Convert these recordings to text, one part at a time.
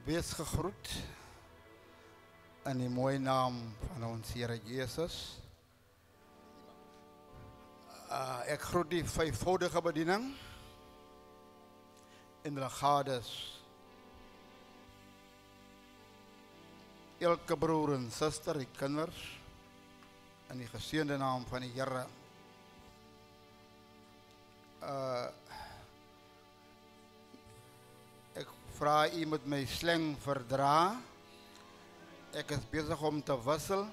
Wees gegroet in die mooie naam van ons Here Jesus. Ek groet die vyfvoudige bediening en hulle gades. Elke broer en suster, die kinders, in die geseënde naam van die Here. Ek vra u moet my slang verdra. Ek is besig om te wissel.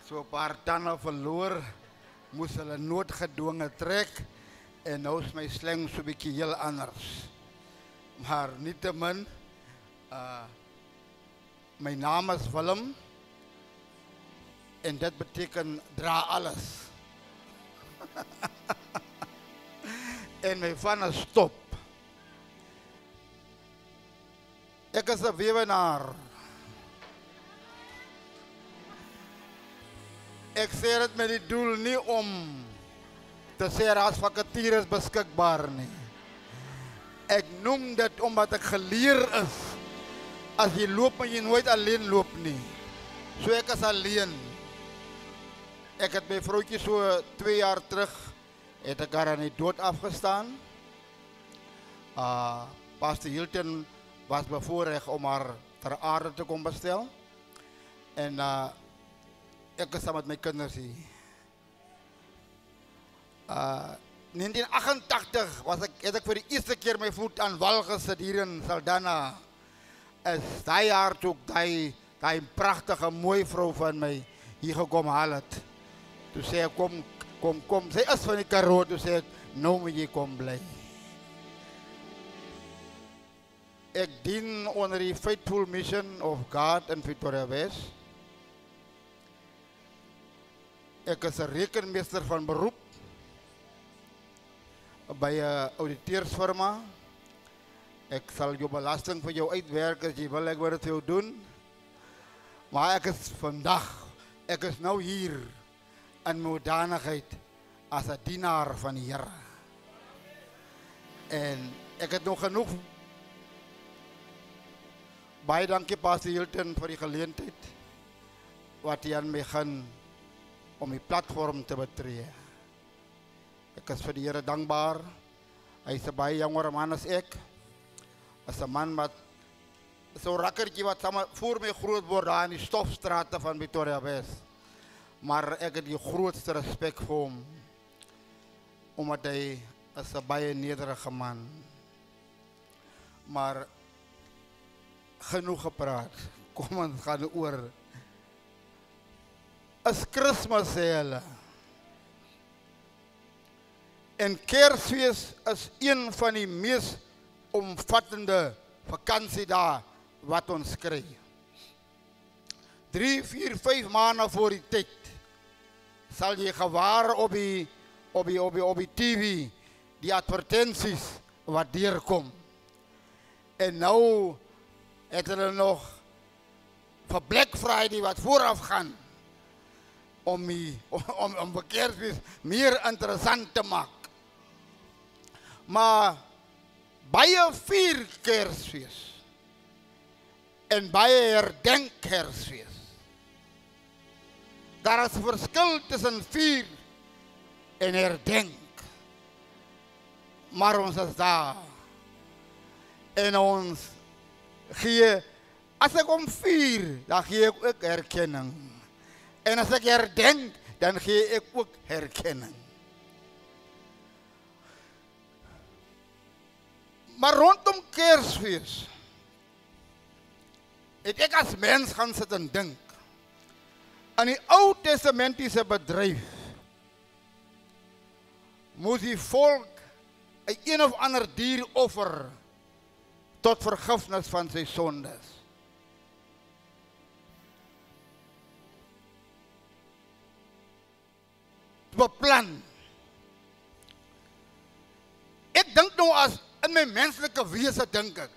So 'n paar tande verloor, moes hulle noodgedwonge trek en nou is my slang so 'n bietjie heel anders. Maar nietemin, my naam is Willem en dit beteken dra alles. En my van is stop. Ek is 'n weewenaar. Ek sê dit met die doel nie om te sê daar's vakatures beskikbaar nie. Ek noem dit omdat ek geleer is, as jy loop maar jy nooit alleen loop nie. So ek is alleen. Ek het my vroutjie so 2 jaar terug, het ek haar aan die dood afgestaan. Pastor Hilton was bevoorreg om haar ter aarde te kom bestel. En ek is saam met my kinders hier. 1988 het ek vir die eerste keer my voet aan wal gesit hier in Saldanha. Is daai jaar toe daai pragtige mooi vrou van my hier gekom haal het. Toe sê ek kom, sy is van die Karoo, toe sê ek, nou moet jy kom bly. Ek dien onder die Faithful Mission of God in Pretoria West. Ek is 'n rekenmeester van beroep by 'n auditeursfirma. Ek sal jou belasting vir jou uitwerk as jy wil, ek wil dit vir jou doen. Maar ek is nou hier in my hoedanigheid as 'n dienaar van die Here. En ek het nog genoeg. Baie dankie Pastor Hilton vir die geleentheid wat hy aan my gaan om die platform te betree. Ek is vir die Here dankbaar. Hy is 'n baie jonger man as ek. As 'n man wat so rakkertjie wat saam voor my groot word daar in die stofstrate van Pretoria West. Maar ek het die grootste respek vir hom, omdat hy is 'n baie nederige man. Maar genoeg gepraat. Kom ons gaan oor. Is Kersfees sê hulle. En Kersfees is een van die mees omvattende vakansiedae wat ons kry. 3, 4, 5 maande voor die tyd sal jy gewaar op die TV die advertensies wat deurkom. En nou het hulle nog vir Black Friday wat vooraf gaan om Kersfees meer interessant te maak. Maar baie vier Kersfees en baie herdenk Kersfees. Daar is 'n verskil tussen vier en herdenk. Maar ons is daar. En ons gee, as ek om vier, dan gee ek ook herkenning. En as ek herdenk, dan gee ek ook herkenning. Maar rondom Kersfees het ek as mens gaan sit en dink aan die Ou Testamentiese bedryf. Moes die volk 'n een of ander dier offer tot vergifnis van sy sondes. Beplan. Ek dink nou as in my menslike wese dink ek.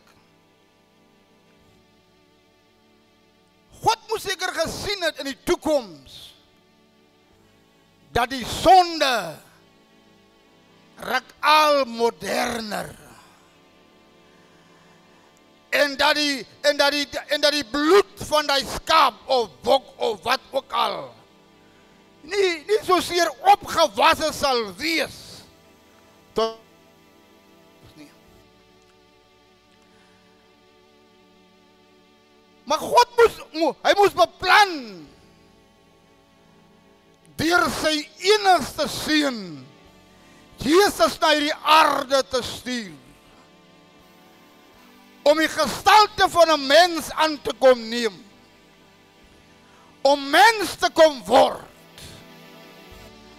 God moes seker gesien het in die toekoms dat die sonde raak al moderner. En dat die bloed van die skaap of bok of wat ook al nie soseer opgewasse sal wees tot nie. Maar God moes beplan deur sy enigste seun Jesus na hierdie aarde te stuur om die gestalte van 'n mens aan te kom neem, om mens te kom word,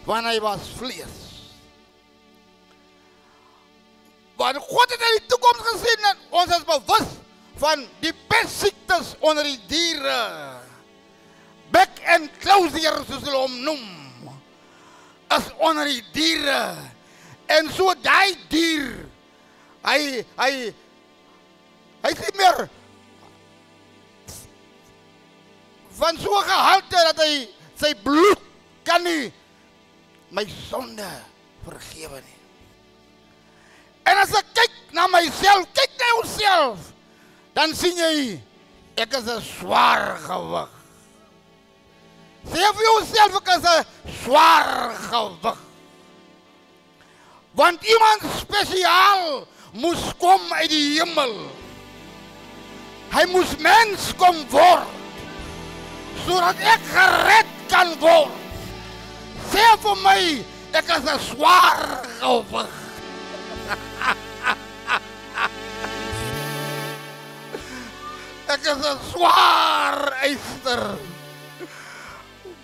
want hy was vlees. Want God het in die toekoms gesien en ons is bewus van die pestsiektes onder die diere, back and closure soos hulle hom noem, is onder die diere. En so die dier, hy is nie meer van so gehalte dat hy sy bloed kan nie my sonde vergewe nie. En as ek kyk na myself, kyk na jouself, dan sien jy, ek is 'n swaar gewig. Sê vir jouself, ek is 'n swaar gewig. Want iemand spesiaal moes kom uit die hemel. Hy moes mens kom word, sodat ek gered kan word. Sê vir my, ek is 'n swaar gewig. Ek is 'n swaar eyster.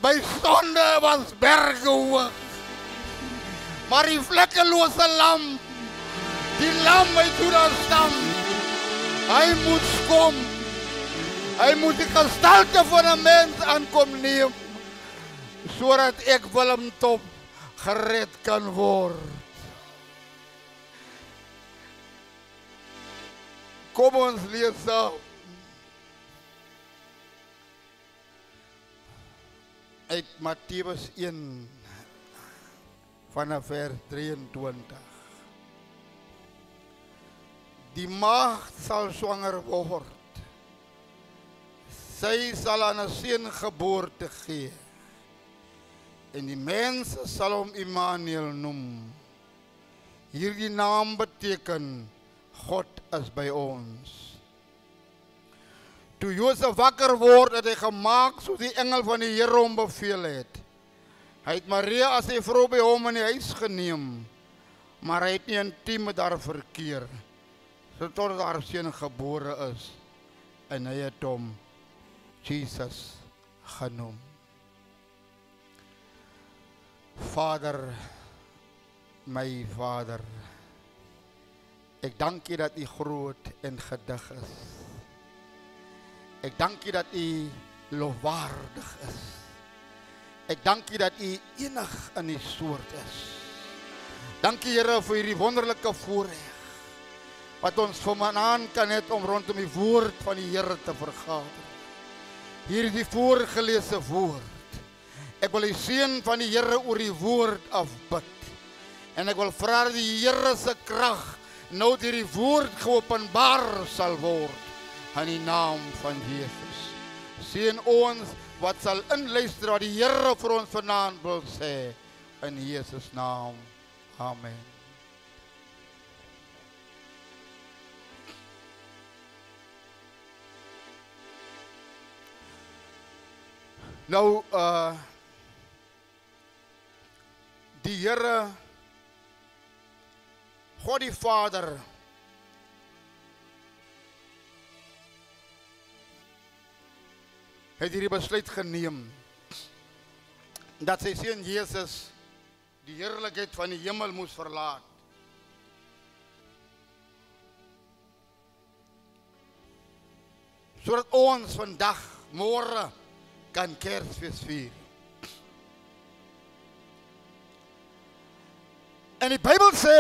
My sonde was berge hoog. Maar die vlekkelose lam, die lam uit Juda stam, hy moet kom. Hy moet die gestalte van 'n mens aankom neem, sodat ek Willem Top gered kan word. Kom ons lees saam. Uit Matteus 1 vanaf vers 23. Die maagd sal swanger word. Sy sal aan 'n seun geboorte gee. En die mense sal hom Immanuel noem. Hierdie naam beteken God is by ons. Toe Josef wakker word, het hy gemaak soos die engel van die Here hom beveel het. Hy het Maria as sy vrou by hom in die huis geneem, maar hy het nie intiem met haar verkeer, totdat haar seun gebore is, en hy het hom Jesus genoem. Vader, my Vader, ek dank U dat U groot en gedig is. Ek dank U dat U lofwaardig is. Ek dank U dat U enig in die soort is. Dank U Here vir hierdie wonderlike voorreg wat ons vanaand kan hê om rondom die woord van die Here te vergader. Hier is die voorgelese woord. Ek wil die seën van die Here oor die woord afbid. En ek wil vra dat die Here se krag nou deur die woord geopenbaar sal word in die naam van Jesus. Seën ons wat sal inluister wat die Here vir ons vanaand wil sê in Jesus naam. Amen. Nou die Here God die Vader het hierdie besluit geneem dat sy seun Jesus die heerlikheid van die hemel moes verlaat. Sodat ons vandag, môre kan Kersfees vier. En die Bybel sê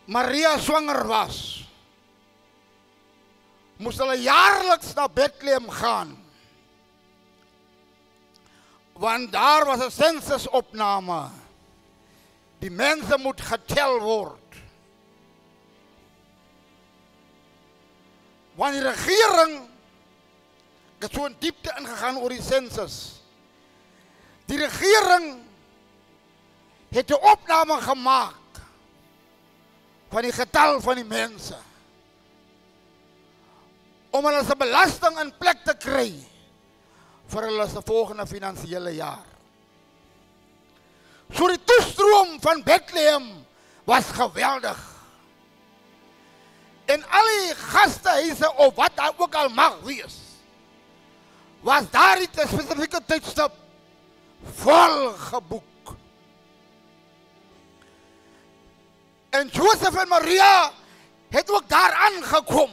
Maria swanger was, moes hulle jaarliks na Bethlehem gaan, want daar was 'n sensusopname Die mense moet getel word. Want die regering het so in diepte ingegaan oor die sensus. Die regering het 'n opname gemaak van die getal van die mense. Om hulle se belasting in plek te kry vir hulle se volgende finansiële jaar. So die toestroom van Bethlehem was geweldig. En al die gastehuise of wat daar ook al mag wees, was daar in 'n spesifieke tydstip vol geboek. En Josef en Maria het ook daar aangekom.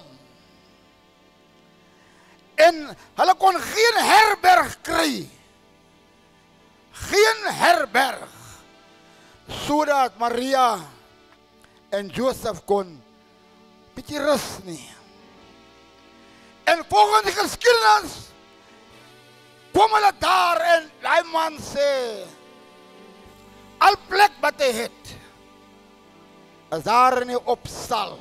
En hulle kon geen herberg kry. Geen herberg. Sodat Maria en Josef kon bietjie rus nie. En volgens die geskiedenis kom hulle daar en die man sê, al plek wat hy het, is daar in die opstal.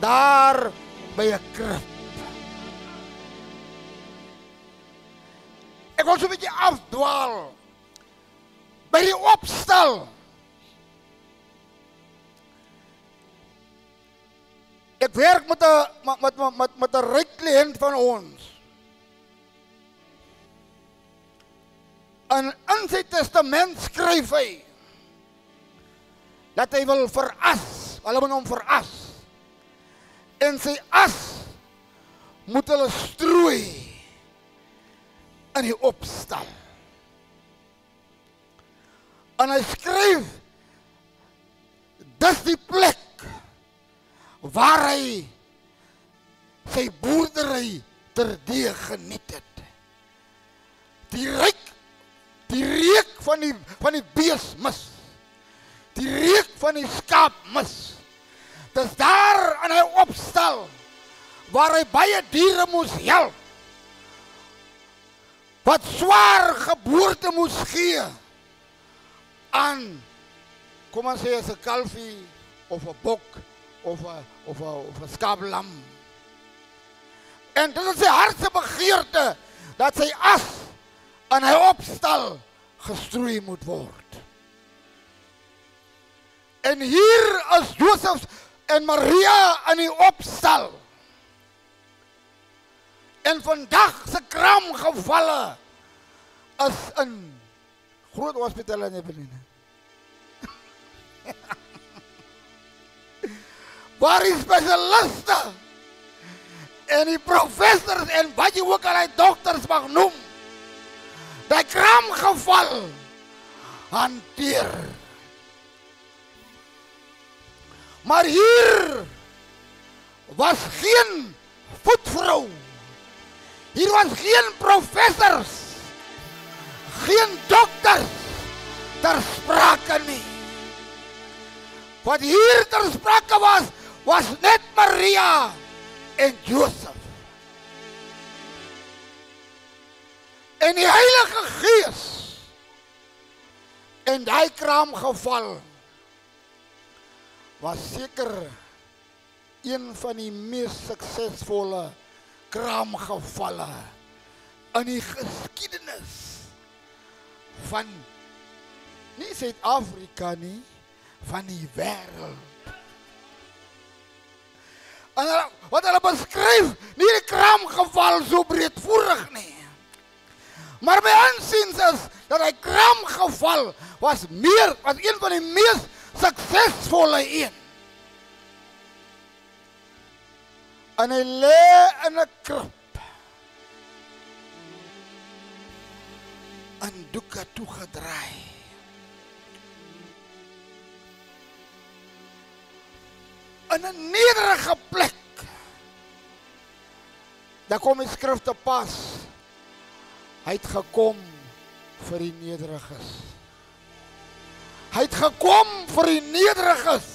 Daar by 'n krib. Ek wil so 'n bietjie afdwaal. By die opstal. Ek werk met 'n ryk kliënt van ons. En in sy testament skryf hy dat hy wil veras, hulle moet hom veras. En sy as moet hulle strooi in die opstal. En hy skryf, dis die plek waar hy sy boerdery terdee geniet het. Die reuk van die bees mis. Die reuk van die skaap mis. Dis daar in hy opstal waar hy baie diere moes help. Wat swaar geboorte moes gee aan, kom ons sê as 'n kalfie of 'n bok of 'n skaaplam. En dit is sy hartse begeerte dat sy as in hy opstal gestrooi moet word. En hier is Josef en Maria in die opstal. En vandag se kraamgevalle is in groot hospitale in Evelyn. Waar die specialiste en die professors en wat jy ook al die dokters mag noem, die kraamgeval hanteer. Maar hier was geen voetvrou. Hier was geen professors, geen dokters ter sprake nie. Wat hier ter sprake was net Maria en Josef. En die Heilige Gees en die kraamgeval was seker een van die mees suksesvolle kraamgevalle in die geskiedenis van nie Suid-Afrika nie, van die wêreld. En wat hulle beskryf, nie die kraamgeval so breedvoerig nie. Maar my aansiens is dat die kraamgeval was een van die mees suksesvolle een. En hy lê in 'n krib. En doeke toegedraai. In 'n nederige plek. Daar kom die skrif te pas. Hy het gekom vir die nederiges. Hy het gekom vir die nederiges.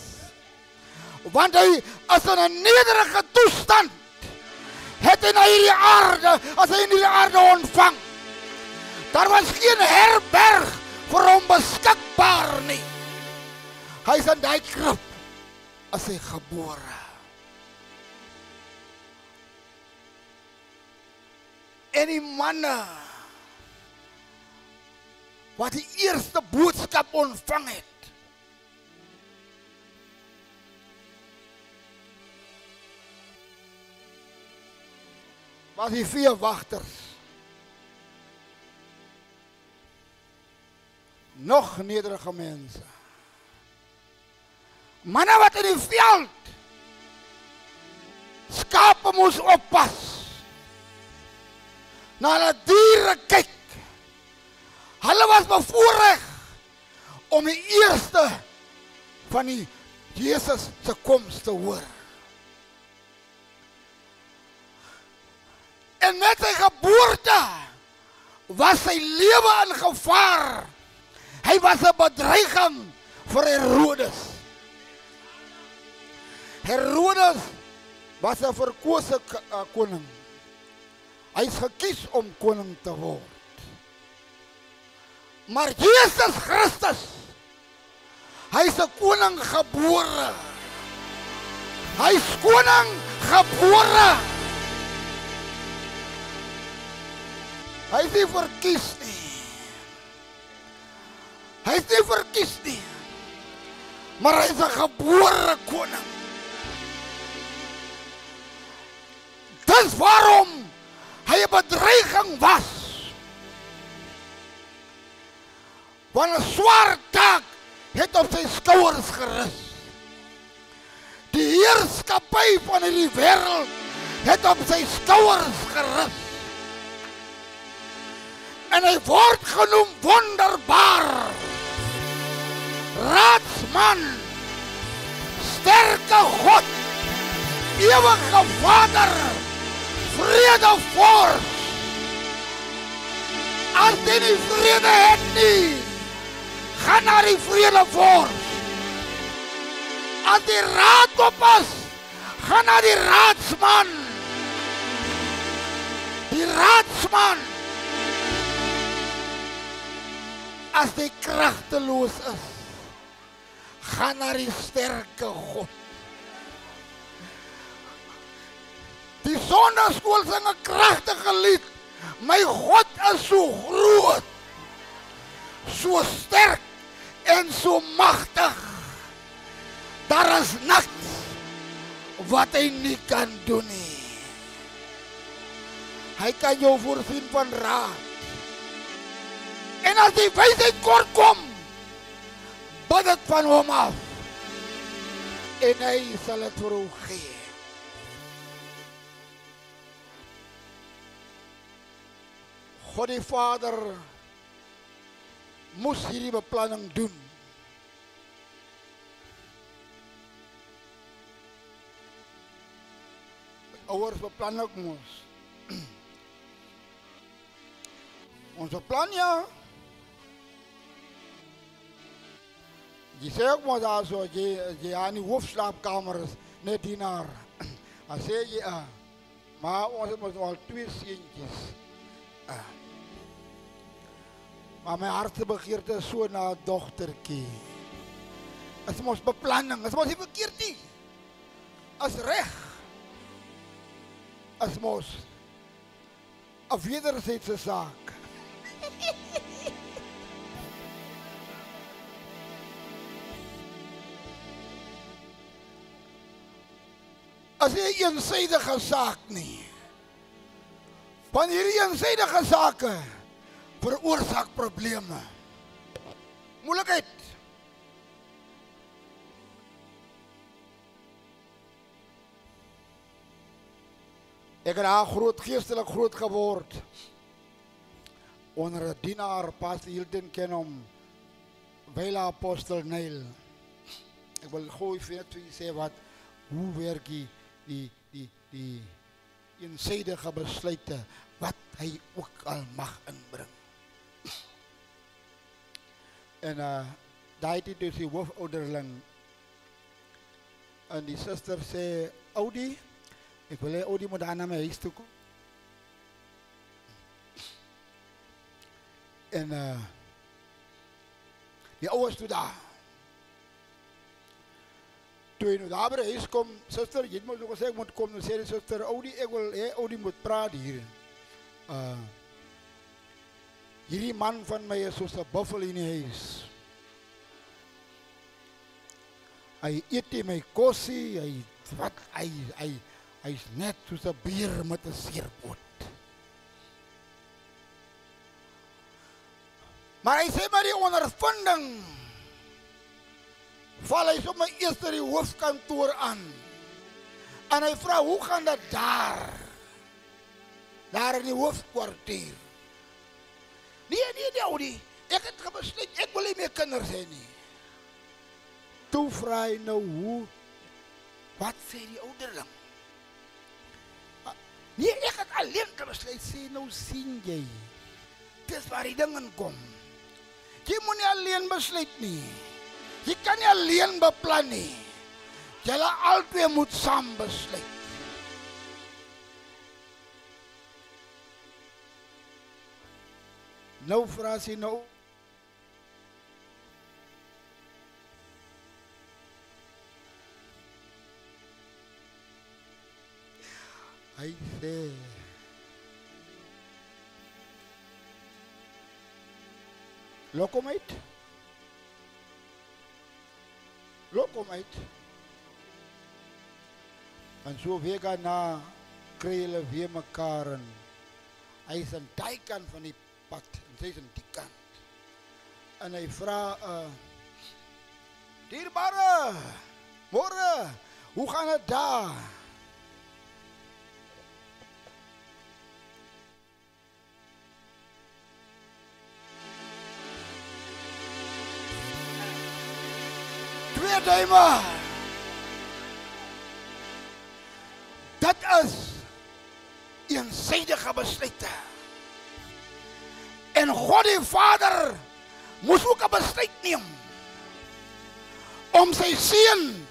Want hy is in 'n nederige toestand. Het hy na hierdie aarde, as hy in hierdie aarde ontvang. Daar was geen herberg vir hom beskikbaar nie. Hy is in daai krib as hy gebore. En die manne wat die eerste boodskap ontvang het, was die veewagters. Nog nederige mense. Manne wat in die veld skape moes oppas. Na hulle diere kyk. Hulle was bevoorreg om die eerste van die Jesus se koms te hoor. En met sy geboorte was sy lewe in gevaar. Hy was 'n bedreiging vir Herodes. Herodes was 'n verkose koning. Hy is gekies om koning te word. Maar Jesus Christus, hy is 'n koning gebore. Hy is koning gebore. Hy is nie verkies nie. Hy is nie verkies nie. Maar hy is 'n gebore koning. Dis waarom hy 'n bedreiging was. Want 'n swaar taak het op sy skouers gerus. Die heerskappy van hierdie wêreld het op sy skouers gerus. En hy word genoem wonderbaar, raadsman, sterke God, ewige Vader, vredevors. As jy nie vrede het nie, gaan naar die vredevors. As die raad op is, gaan naar die raadsman. Die raadsman. As jy kragteloos is, gaan naar die sterke God. Die sondaskool sing 'n kragtige lied. My God is so groot, so sterk en so magtig. Daar is niks wat hy nie kan doen nie. Hy kan jou voorsien van raad. En as die wysheid kort kom, bid dit van hom af. En hy sal het vir jou gee. God die Vader moes hierdie beplanning doen. Ouers beplan ook moes. Ons beplan ja. Die sê ook maar daar so, jy aan die hoofslaapkamer is, net hiernaar. Dan sê jy, maar ons het al 2 seentjies. Maar my hartbegeerte is so na 'n dogtertjie. Is mos beplanning, is mos nie verkeerd nie. Is reg. Is mos 'n wederzijdse saak. As jy 'n eensydige saak nie. Van hierdie eensydige sake veroorsaak probleme. Moeilikheid. Ek het daar geestelik groot geword. Onder 'n dienaar, Pastor Hilton ken hom, Wyle Apostel Neil. Ek wil gooi vir net sê wat, hoe werk die eensaidige besluite wat hy ook al mag inbring. En daai het dus die hoofouderling. En die suster sê, Oudie, ek wil hê Oudie moet daar na my huis toe kom. En Die ouers toe daar. Toe jy nou daar by die huis kom, suster, jy het my so gesê, ek moet kom, dan sê die suster, Oudie, ek wil, Oudie moet praat hier. Hierdie man van my is soos 'n buffel in die huis. Hy eet nie my kosie, hy is net soos 'n beer met 'n seerpoot. Maar hy sê maar die ondervinding, val hy so my eerste die hoofkantoor aan. En hy vra, hoe gaan dit daar? Daar in die hoofkwartier. Nee, Oudie, ek het besluit, ek wil nie meer kinders hê nie. Toe vra hy nou hoe, wat sê die ouderling? Nee, ek het alleen besluit, sê nou sien jy. Dis waar die ding in kom. Jy moet nie alleen besluit nie. Jy kan nie alleen beplan nie. Julle albei moet saam besluit. Nou vra sy nou. Hy sê, lokom uit. En so week daarna kry hulle weer mekaar en hy is aan die kant van die pad en sy is aan die kant. En hy vra, dierbare, môre, hoe gaan dit daar? Twee duime. Dit is eensydige besluite. En God die Vader moes ook 'n besluit neem om sy seun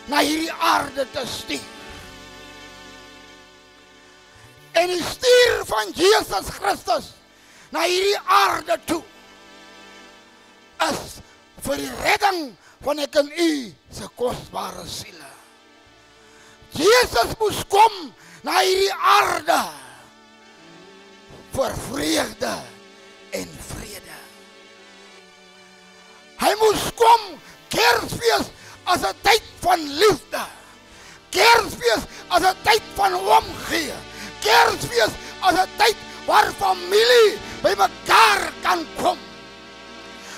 na hierdie aarde te stuur. En die stuur van Jesus Christus na hierdie aarde toe is vir die redding van ek en u se kosbare siele. Jesus moes kom na hierdie aarde vir vreugde en vrede. Hy moes kom, Kersfees as 'n tyd van liefde. Kersfees as 'n tyd van omgee. Kersfees as 'n tyd waar familie by mekaar kan kom.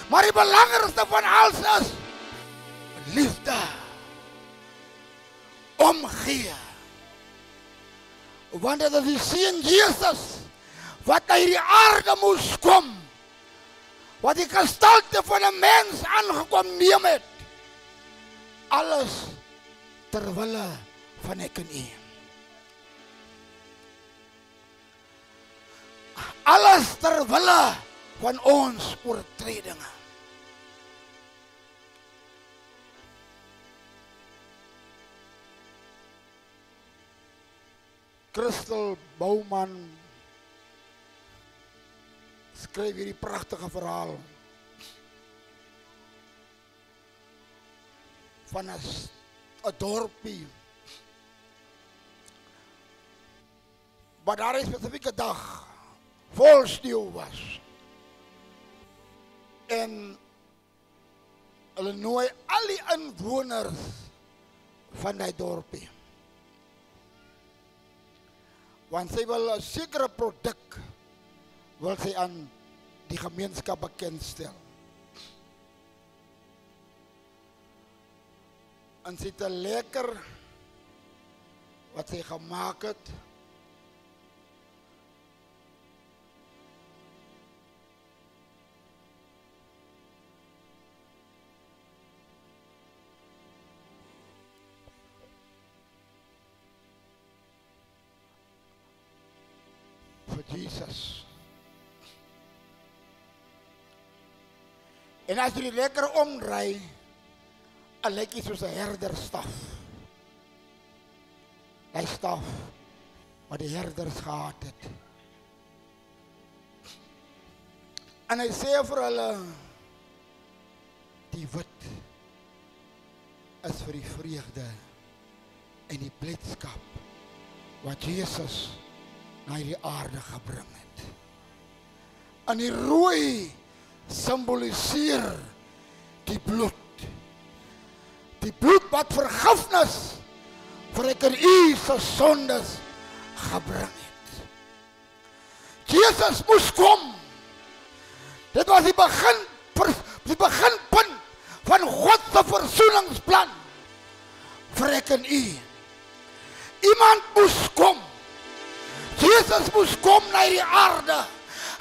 Maar die belangrikste van alles is liefde. Omgee. Want dit is die seun Jesus wat na hierdie aarde moes kom. Wat die gestalte van 'n mens aangekom neem het. Alles ter wille van ek en u. Alles ter wille van ons oortredinge. Christel Bouman skryf hierdie pragtige verhaal van 'n dorpie waar daar 'n spesifieke dag vol sneeu was. En hulle nooi al die inwoners van die dorpie. Want sy wil 'n sekere produk wil sy aan die gemeenskap bekendstel. En sy het 'n lekker wat sy gemaak het. Vir Jesus. En as jy die lekker omdraai, en lyk jy soos 'n herderstaf. Die staf wat die herders gehad het. En hy sê vir hulle, die wit is vir die vreugde en die blydskap wat Jesus na die aarde gebring het. En die rooi symboliseer die bloed. Die bloed wat vergifnis vir ek en u se sondes gebring het. Jesus moes kom. Dit was die beginpunt van God se versoeningsplan vir ek en u. Iemand moes kom. Jesus moes kom na die aarde.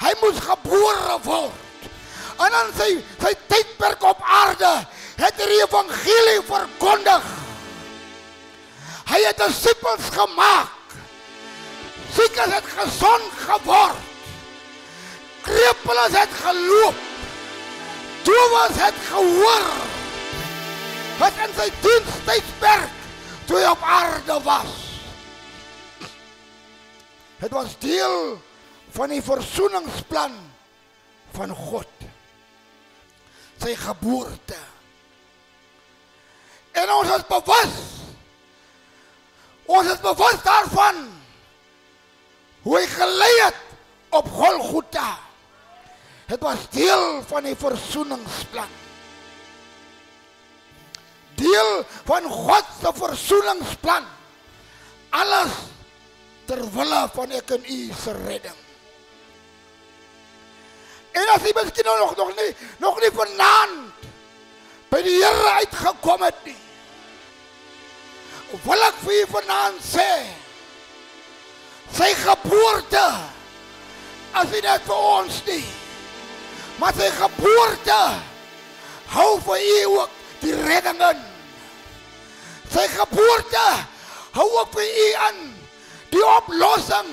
Hy moes gebore word. En in sy tydperk op aarde het hy die evangelie verkondig. Hy het disippels gemaak. Siekes het gesond geword. Krepeles het geloop. Dowes het gehoor. Wat in sy dienstydperk toe hy op aarde was. Het was deel van die versoeningsplan van God. Sy geboorte. En ons is bewus. Ons is bewus daarvan hoe hy gelei het op Golgotha. Het was deel van die versoeningsplan. Deel van God se versoeningsplan. Alles ter wille van ek en u se redding. En as jy miskien nog nie vanaand by die Here uitgekom het nie, wil ek vir jy vanaand sê, sy geboorte as nie net vir ons nie, maar sy geboorte hou vir jy ook die redding in. Sy geboorte hou ook vir jy aan die oplossing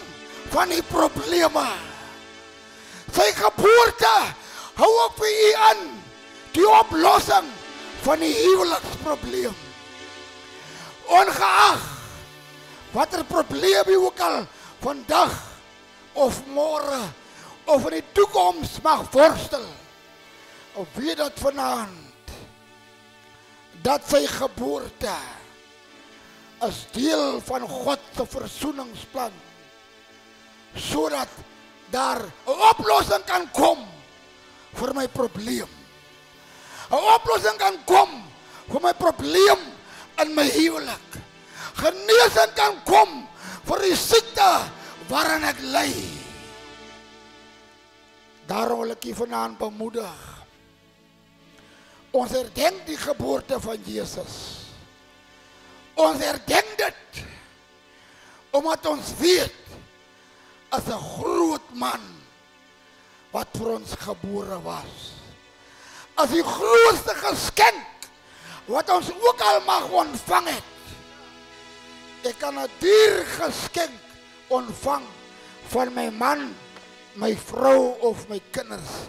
van die probleme. Sy geboorte hou ook vir u aan die oplossing van die huweliksprobleem. Ongeag watter probleem jy ook al vandag of môre of in die toekoms mag voorstel, of weet dat vanaand dat sy geboorte is deel van God se versoeningsplan, sodat daar 'n oplossing kan kom vir my probleem. 'n Oplossing kan kom vir my probleem in my huwelik. Genesing kan kom vir die siekte waarin ek ly. Daarom wil ek u vanaand bemoedig. Ons herdenk die geboorte van Jesus. Ons herdenk dit omdat ons weet as 'n groot man wat vir ons gebore was. As die grootste geskenk wat ons ook al mag ontvang het. Ek kan 'n duur geskenk ontvang van my man, my vrou of my kinders.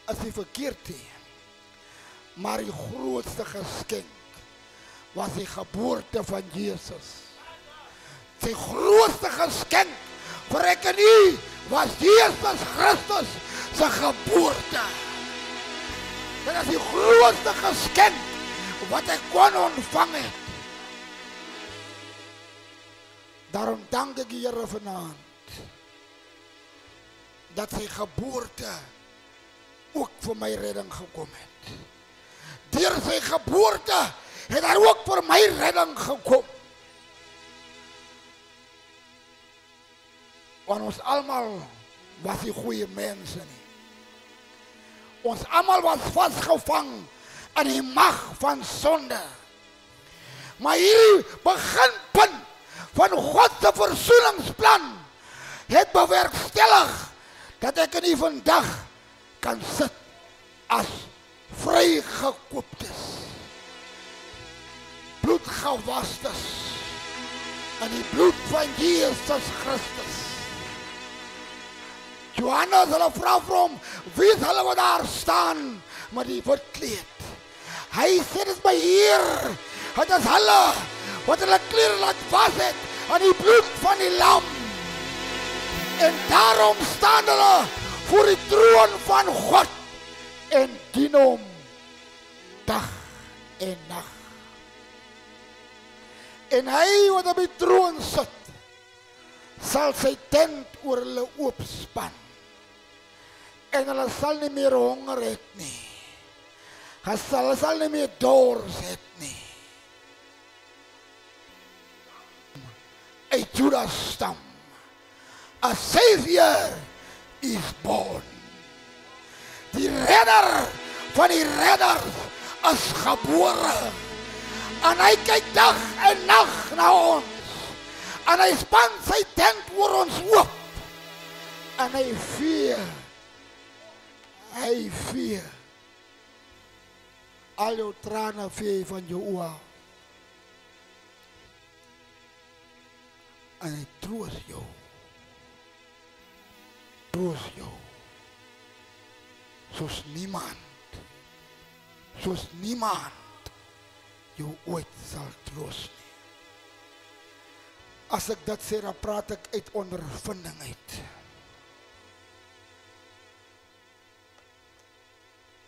As die verkeerd is. Maar die grootste geskenk was die geboorte van Jesus. Sy grootste geskenk vir ek en u was Jesus Christus se geboorte. Dit is die grootste geskenk wat ek kon ontvang het. Daarom dank ek die Here vanaand dat sy geboorte ook vir my redding gekom het. Deur sy geboorte het daar ook vir my redding gekom. Want ons almal was die goeie mense nie. Ons almal was vasgevang aan die mag van sonde. Maar hierdie beginpunt van God se versoeningsplan het bewerkstellig dat ek in vandag kan sit as vrygekooptes, bloedgewastes in die bloed van Jesus Christus. Johannes, hulle vra vir hom, wie is hulle wat daar staan met die wit kleed? Hy sê, dit is my Heer, het is hulle wat hulle klere laat was het aan die bloed van die lam. En daarom staan hulle voor die troon van God en dien hom dag en nag. En hy wat op die troon sit, sal sy tent oor hulle oopspan. En hulle sal nie meer honger het nie. Hulle sal nie meer dors het nie. Uit Judas stam, a Savior is born. Die redder van die redders is gebore. En hy kyk dag en nag na ons. En hy span sy tent oor ons oop. En hy vee al jou trane vee van jou oë. En hy troos jou. Soos niemand jou ooit sal troos nie. As ek dit sê, dan praat ek uit ondervinding uit.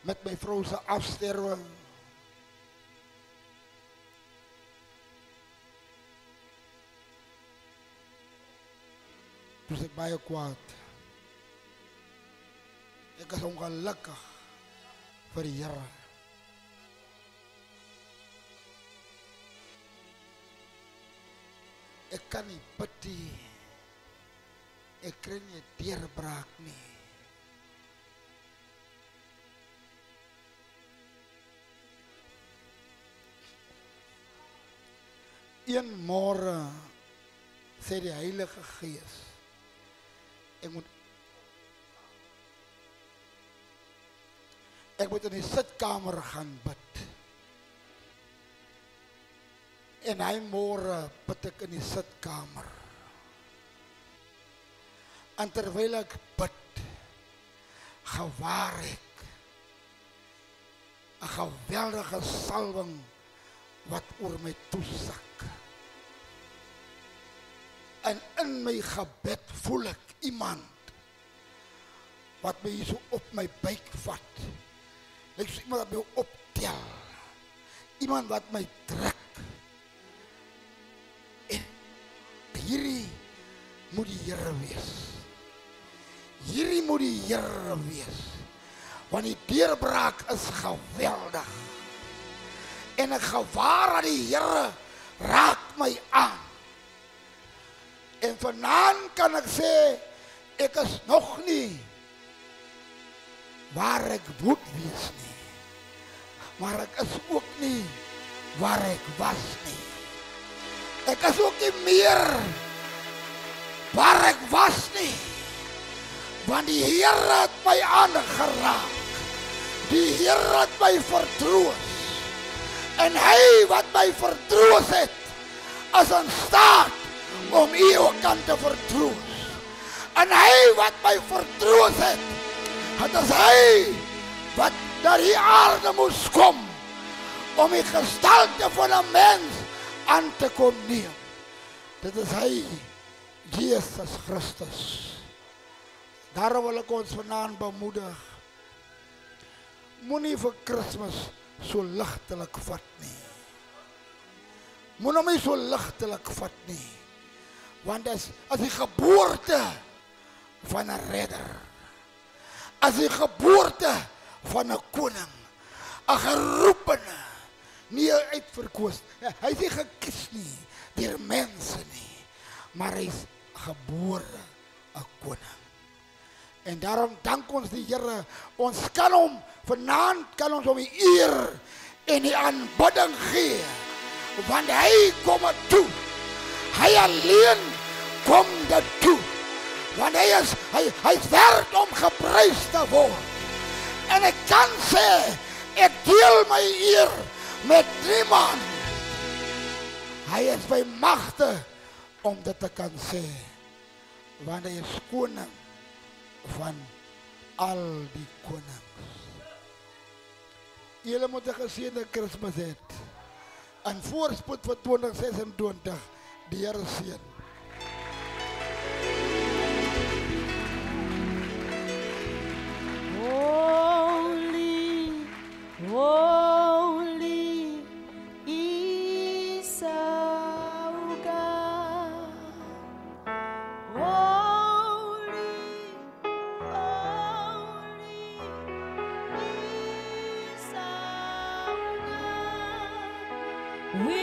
Met my vrou se afsterwe, dus ek baie kwaad. Ek is ongelukkig vir die Here. Ek kan nie bid nie. Ek kry nie deurbraak nie. Een môre sê die Heilige Gees, ek moet in die sitkamer gaan bid. En hy môre bid ek in die sitkamer. En terwyl ek bid, gewaar ek 'n geweldige salwing wat oor my toesak. En in my gebed voel ek iemand wat my hier so op my buik vat. Ek sien iemand wat my optel. Iemand wat my trek. En hierdie moet die Here wees. Hierdie moet die Here wees. Want die deurbraak is geweldig. En ek gewaar dat die Here raak my aan. En vanaand kan ek sê, ek is nog nie waar ek moet wees nie. Maar ek is ook nie waar ek was nie. Ek is ook nie meer waar ek was nie. Want die Here het my aangeraak. Die Here het my vertroos. En hy wat my vertroos het, is in staat om u ook aan te vertroos. En hy wat my vertroos het, het is hy wat naar die aarde moes kom, om die gestalte van 'n mens aan te kom neem. Dit is hy, Jesus Christus. Daarom wil ek ons vanaand bemoedig. Moenie vir Kersfees so ligtelik vat nie. Moenie my so ligtelik vat nie. Want as die geboorte van 'n redder, as die geboorte van 'n koning, 'n geroepene, nie 'n uitverkoos. Hy is nie gekies nie deur mense nie, maar hy is gebore 'n koning. En daarom dank ons die Here, ons kan hom vanaand kan ons hom die eer en die aanbidding gee, want hy kom dit toe. Hy alleen kom dit toe. Want hy is werd om geprys te word. En ek kan sê, ek deel my eer met niemand. Hy is by magte om dit te kan sê. Want hy is koning van al die konings. Julle moet 'n geseënde Kersfees hê. En voorspoed vir 2026. Die Here seën. Holy, holy. We